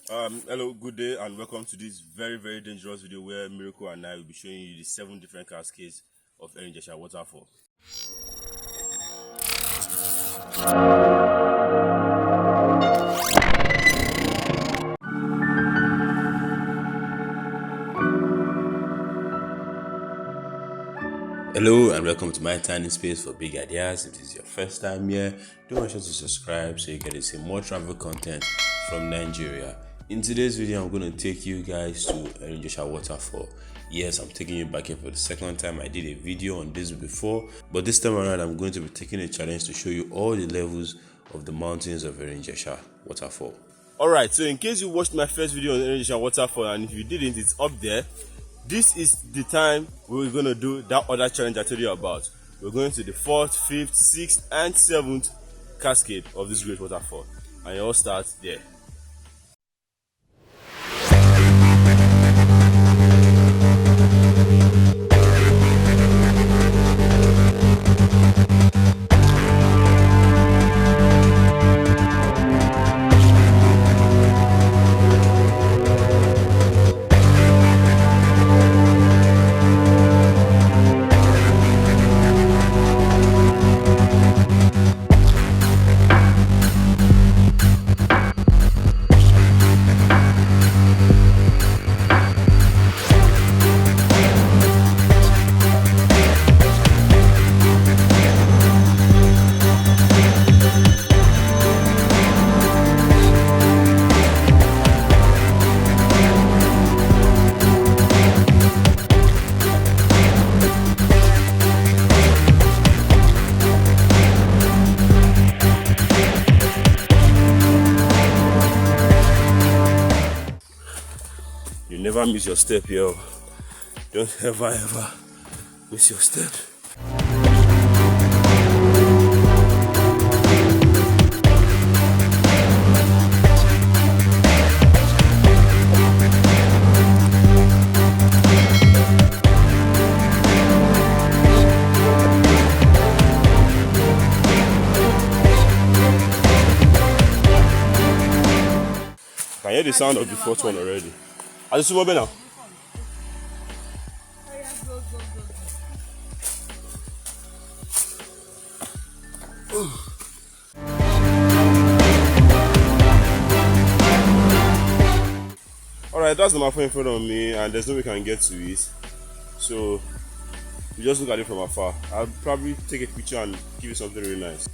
Hello, good day, and welcome to this very dangerous video where Miracle and I will be showing you the 7 different cascades of Erin Ijesha Waterfall. Hello and welcome to my tiny space for big ideas. If this is your first time here, don't make sure to subscribe so you get to see more travel content from Nigeria. In today's video, I'm going to take you guys to Erin Ijesha Waterfall. Yes, I'm taking you back here for the second time. I did a video on this before, but this time around I'm going to be taking a challenge to show you all the levels of the mountains of Erin Ijesha Waterfall. Alright, so in case you watched my first video on Erin Ijesha Waterfall and if you didn't, it's up there. This is the time we're going to do that other challenge I told you about. We're going to the 4th, 5th, 6th, and 7th cascade of this great waterfall. And it all starts there. You never miss your step, yo. Don't ever miss your step. I can hear the sound of the fourth one already. Are you swimming now? Alright, that's the map in front of me and there's no way we can get to it. So you just look at it from afar. I'll probably take a picture and give you something really nice.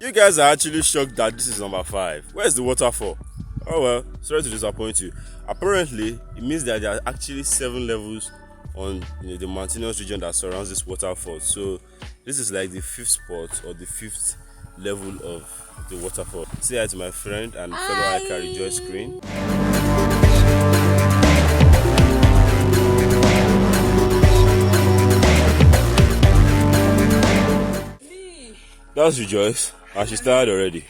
You guys are actually shocked that this is number 5. Where's the waterfall? Oh well, sorry to disappoint you. Apparently, it means that there are actually 7 levels on the mountainous region that surrounds this waterfall. So this is like the 5th spot or the 5th level of the waterfall. Say hi to my friend and fellow hiker Rejoice Green. That's Rejoice, and she's tired already.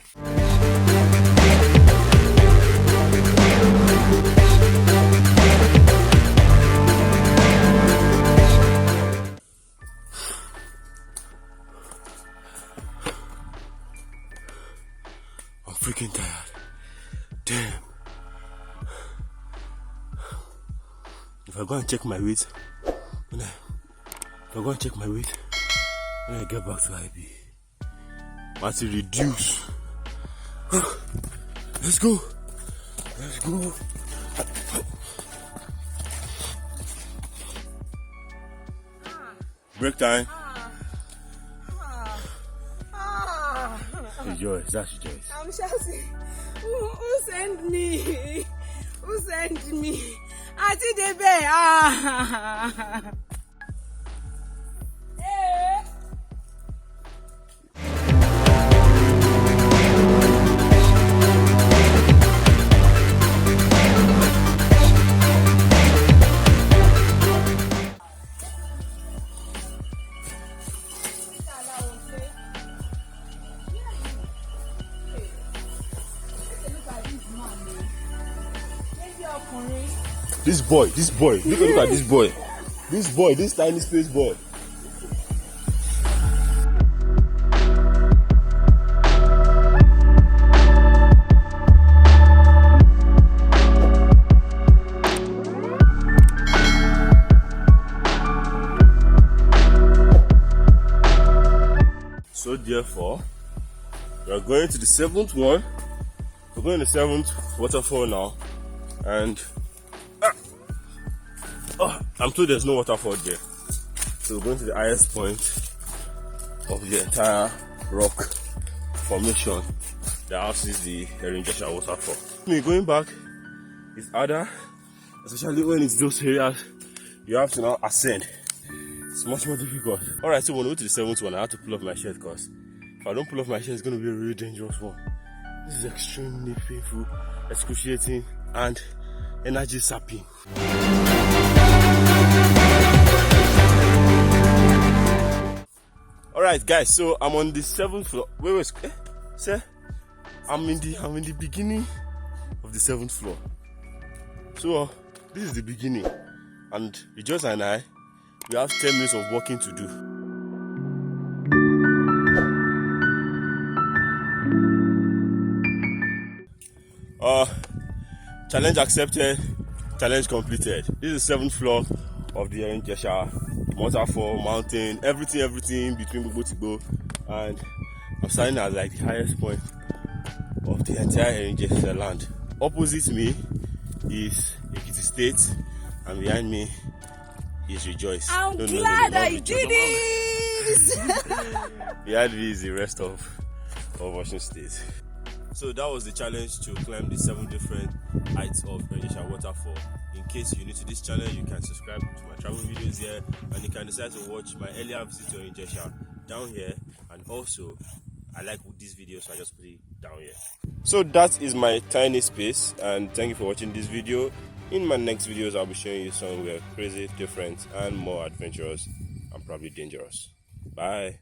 I'm freaking tired. Damn. If I go and check my weight, when I get back to IB, I to reduce. Let's go. Break time. Rejoice, that's Rejoice. I'm shouting. Who sent me? Who sent me? Auntie Debe. Ah. This boy, look at this boy. This tiny space boy. So therefore, we are going to the 7th one. We're going to the 7th waterfall now, and I'm told there's no waterfall there. So we're going to the highest point of the entire rock formation that houses the Erin Ijesha Waterfall. Going back is harder, especially when it's those areas you have to now ascend. It's much more difficult. Alright, so when we go to the 7th one, I have to pull off my shirt because if I don't pull off my shirt, it's going to be a really dangerous one. This is extremely painful, excruciating, and energy sapping. Alright guys, so I'm on the 7th floor. Wait, sir? I'm in the beginning of the 7th floor. So this is the beginning, and Rejoice and I, we have 10 minutes of walking to do. Challenge accepted, challenge completed. This is the 7th floor of the Erin Ijesha Waterfall, mountain, everything between Bobo, and I'm standing at like the highest point of the entire Erin Ijesha land. Opposite me is Ekiti State, and behind me is Rejoice. I'm glad I did it! Behind me is the rest of Washington State. So that was the challenge to climb the 7 different heights of Erin Ijesha Waterfall. In case you're new to this channel, you can subscribe to my travel videos here, and you can decide to watch my earlier visit to Erin Ijesha down here. And also, I like this video, so I just put it down here. So that is my tiny space, and thank you for watching this video. In my next videos, I'll be showing you somewhere crazy, different, and more adventurous and probably dangerous. Bye.